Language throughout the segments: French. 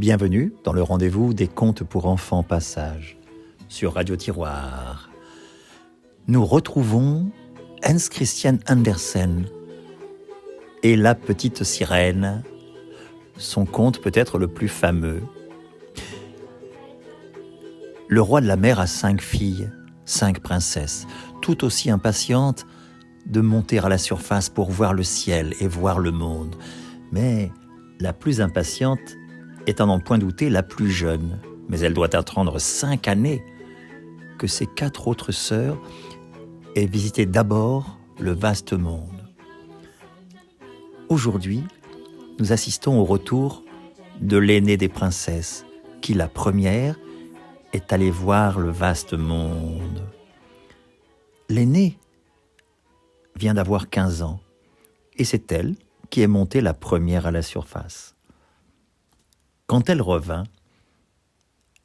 Bienvenue dans le rendez-vous des contes pour enfants Passage sur Radio Tiroir. Nous retrouvons Hans Christian Andersen et la petite sirène, son conte peut-être le plus fameux. Le roi de la mer a 5 filles, 5 princesses, toutes aussi impatientes de monter à la surface pour voir le ciel et voir le monde. Mais la plus impatiente est à n'en point douter la plus jeune, mais elle doit attendre 5 années que ses 4 autres sœurs aient visité d'abord le vaste monde. Aujourd'hui, nous assistons au retour de l'aînée des princesses, qui la première est allée voir le vaste monde. L'aînée vient d'avoir 15 ans, et c'est elle qui est montée la première à la surface. Quand elle revint,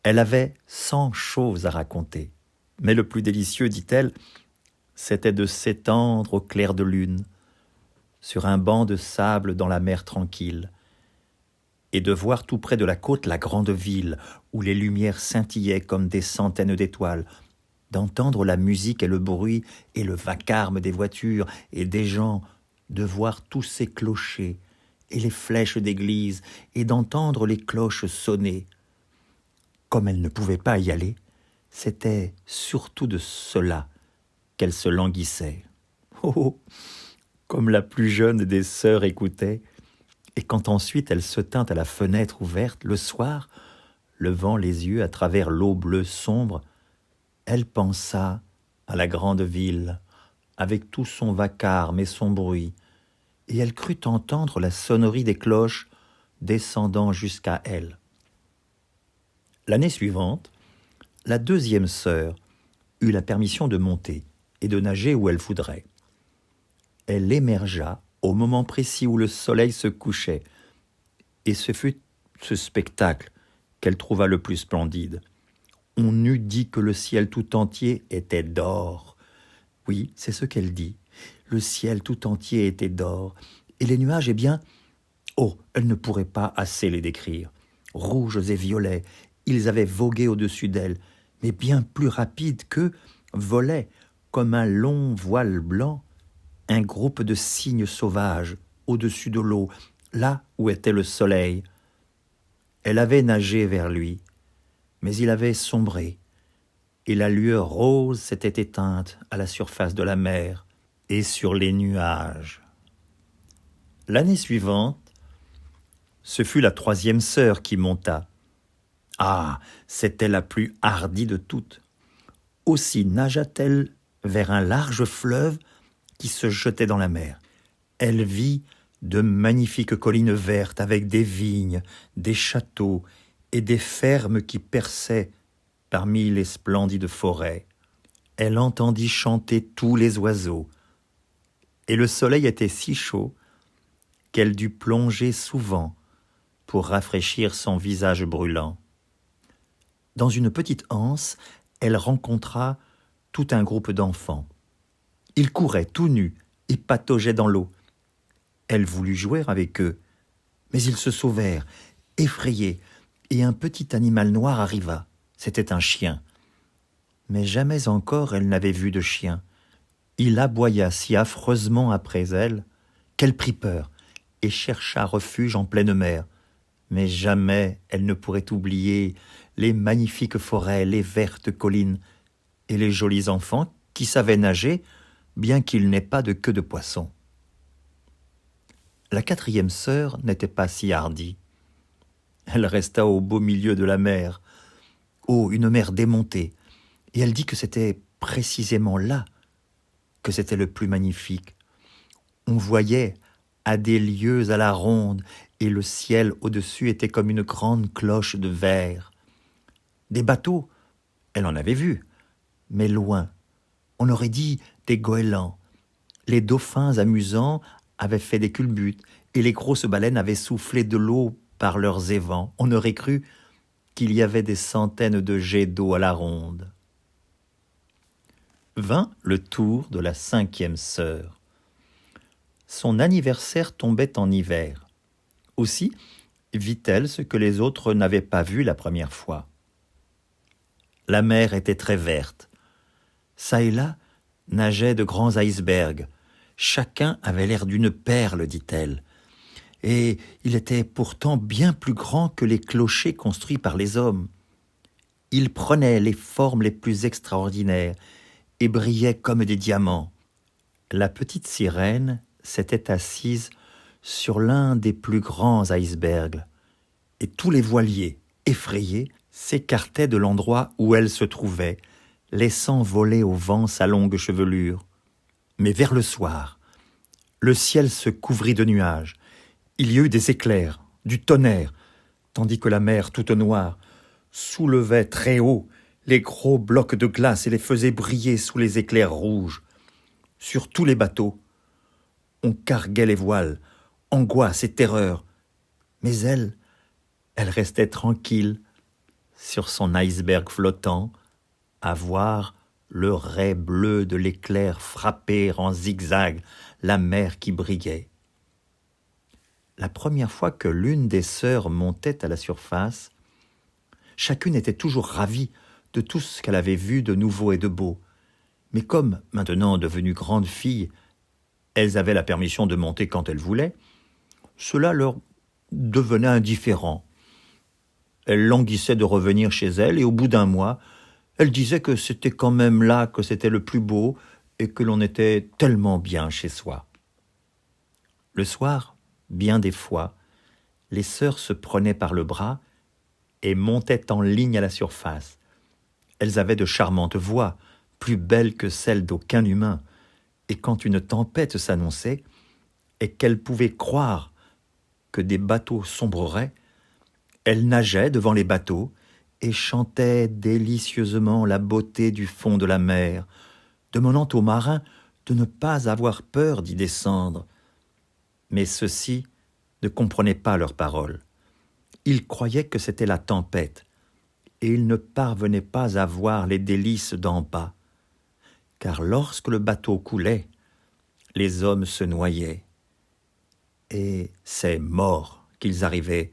elle avait 100 choses à raconter. Mais le plus délicieux, dit-elle, c'était de s'étendre au clair de lune, sur un banc de sable dans la mer tranquille, et de voir tout près de la côte la grande ville, où les lumières scintillaient comme des centaines d'étoiles, d'entendre la musique et le bruit et le vacarme des voitures et des gens, de voir tous ces clochers, et les flèches d'église, et d'entendre les cloches sonner. Comme elle ne pouvait pas y aller, c'était surtout de cela qu'elle se languissait. Oh, comme la plus jeune des sœurs écoutait, et quand ensuite elle se tint à la fenêtre ouverte, le soir, levant les yeux à travers l'eau bleue sombre, elle pensa à la grande ville, avec tout son vacarme et son bruit, et elle crut entendre la sonnerie des cloches descendant jusqu'à elle. L'année suivante, la deuxième sœur eut la permission de monter et de nager où elle voudrait. Elle émergea au moment précis où le soleil se couchait, et ce fut ce spectacle qu'elle trouva le plus splendide. On eût dit que le ciel tout entier était d'or. Oui, c'est ce qu'elle dit. Le ciel tout entier était d'or, et les nuages, eh bien, oh, elle ne pourrait pas assez les décrire. Rouges et violets, ils avaient vogué au-dessus d'elle, mais bien plus rapides qu'eux, volaient, comme un long voile blanc, un groupe de cygnes sauvages au-dessus de l'eau, là où était le soleil. Elle avait nagé vers lui, mais il avait sombré, et la lueur rose s'était éteinte à la surface de la mer et sur les nuages. L'année suivante, ce fut la troisième sœur qui monta. Ah, c'était la plus hardie de toutes. Aussi nagea-t-elle vers un large fleuve qui se jetait dans la mer. Elle vit de magnifiques collines vertes avec des vignes, des châteaux et des fermes qui perçaient parmi les splendides forêts. Elle entendit chanter tous les oiseaux, et le soleil était si chaud qu'elle dut plonger souvent pour rafraîchir son visage brûlant. Dans une petite anse, elle rencontra tout un groupe d'enfants. Ils couraient tout nus et pataugeaient dans l'eau. Elle voulut jouer avec eux, mais ils se sauvèrent, effrayés, et un petit animal noir arriva. C'était un chien. Mais jamais encore elle n'avait vu de chien. Il aboya si affreusement après elle qu'elle prit peur et chercha refuge en pleine mer. Mais jamais elle ne pourrait oublier les magnifiques forêts, les vertes collines et les jolis enfants qui savaient nager, bien qu'ils n'aient pas de queue de poisson. La quatrième sœur n'était pas si hardie. Elle resta au beau milieu de la mer. Oh, une mer démontée. Et elle dit que c'était précisément là que c'était le plus magnifique. On voyait à des lieues à la ronde, et le ciel au-dessus était comme une grande cloche de verre. Des bateaux, elle en avait vu, mais loin. On aurait dit des goélands. Les dauphins amusants avaient fait des culbutes, et les grosses baleines avaient soufflé de l'eau par leurs évents. On aurait cru qu'il y avait des centaines de jets d'eau à la ronde. Vint le tour de la cinquième sœur. Son anniversaire tombait en hiver. Aussi vit-elle ce que les autres n'avaient pas vu la première fois. La mer était très verte. Ça et là nageaient de grands icebergs. Chacun avait l'air d'une perle, dit-elle. Et il était pourtant bien plus grand que les clochers construits par les hommes. Il prenait les formes les plus extraordinaires et brillait comme des diamants. La petite sirène s'était assise sur l'un des plus grands icebergs, et tous les voiliers, effrayés, s'écartaient de l'endroit où elle se trouvait, laissant voler au vent sa longue chevelure. Mais vers le soir, le ciel se couvrit de nuages. Il y eut des éclairs, du tonnerre, tandis que la mer, toute noire, soulevait très haut les gros blocs de glace et les faisait briller sous les éclairs rouges. Sur tous les bateaux, on carguait les voiles, angoisse et terreur. Mais elle restait tranquille sur son iceberg flottant, à voir le rai bleu de l'éclair frapper en zigzag la mer qui brillait. La première fois que l'une des sœurs montait à la surface, chacune était toujours ravie de tout ce qu'elle avait vu de nouveau et de beau. Mais comme, maintenant devenues grandes filles, elles avaient la permission de monter quand elles voulaient, cela leur devenait indifférent. Elles languissaient de revenir chez elles et au bout d'un mois, elles disaient que c'était quand même là que c'était le plus beau et que l'on était tellement bien chez soi. Le soir, bien des fois, les sœurs se prenaient par le bras et montaient en ligne à la surface. Elles avaient de charmantes voix, plus belles que celles d'aucun humain, et quand une tempête s'annonçait et qu'elles pouvaient croire que des bateaux sombreraient, elles nageaient devant les bateaux et chantaient délicieusement la beauté du fond de la mer, demandant aux marins de ne pas avoir peur d'y descendre. Mais ceux-ci ne comprenaient pas leurs paroles. Ils croyaient que c'était la tempête, et ils ne parvenaient pas à voir les délices d'en bas, car lorsque le bateau coulait, les hommes se noyaient, et c'est mort qu'ils arrivaient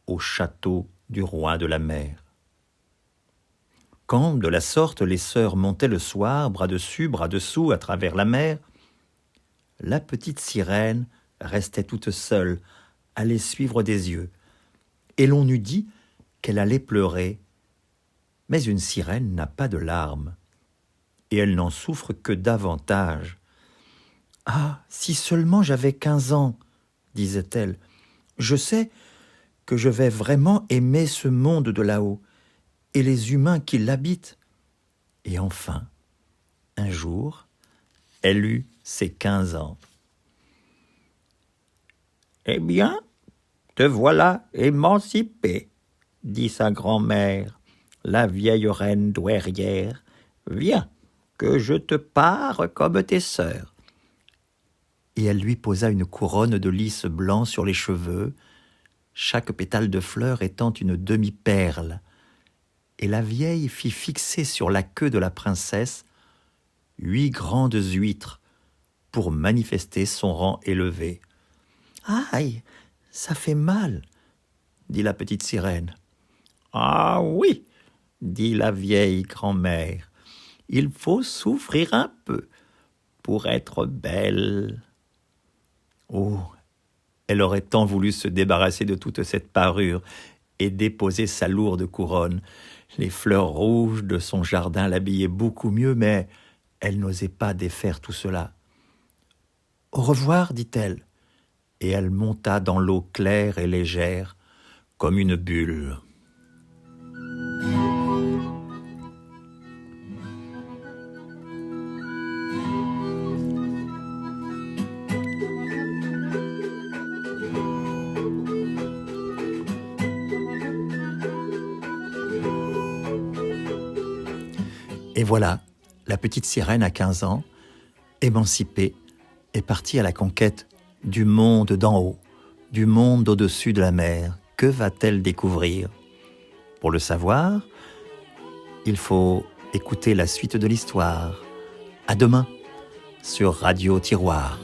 au château du roi de la mer. Quand, de la sorte, les sœurs montaient le soir, bras dessus, bras dessous, à travers la mer, la petite sirène restait toute seule, à les suivre des yeux, et l'on eût dit qu'elle allait pleurer. Mais une sirène n'a pas de larmes, et elle n'en souffre que davantage. « Ah, si seulement j'avais 15 ans, disait-elle, je sais que je vais vraiment aimer ce monde de là-haut, et les humains qui l'habitent. » Et enfin, un jour, elle eut ses 15 ans. « Eh bien, te voilà émancipée, dit sa grand-mère, la vieille reine douairière. Viens, que je te pare comme tes sœurs. » Et elle lui posa une couronne de lys blanc sur les cheveux, chaque pétale de fleur étant une demi-perle. Et la vieille fit fixer sur la queue de la princesse 8 grandes huîtres pour manifester son rang élevé. « Aïe, ça fait mal, dit la petite sirène. « Ah oui, dit la vieille grand-mère, il faut souffrir un peu pour être belle. » Oh, elle aurait tant voulu se débarrasser de toute cette parure et déposer sa lourde couronne. Les fleurs rouges de son jardin l'habillaient beaucoup mieux, mais elle n'osait pas défaire tout cela. « Au revoir, dit-elle, et elle monta dans l'eau claire et légère, comme une bulle. Et voilà, la petite sirène à 15 ans, émancipée, est partie à la conquête du monde d'en haut, du monde au-dessus de la mer. Que va-t-elle découvrir? Pour le savoir, il faut écouter la suite de l'histoire. À demain sur Radio Tiroir.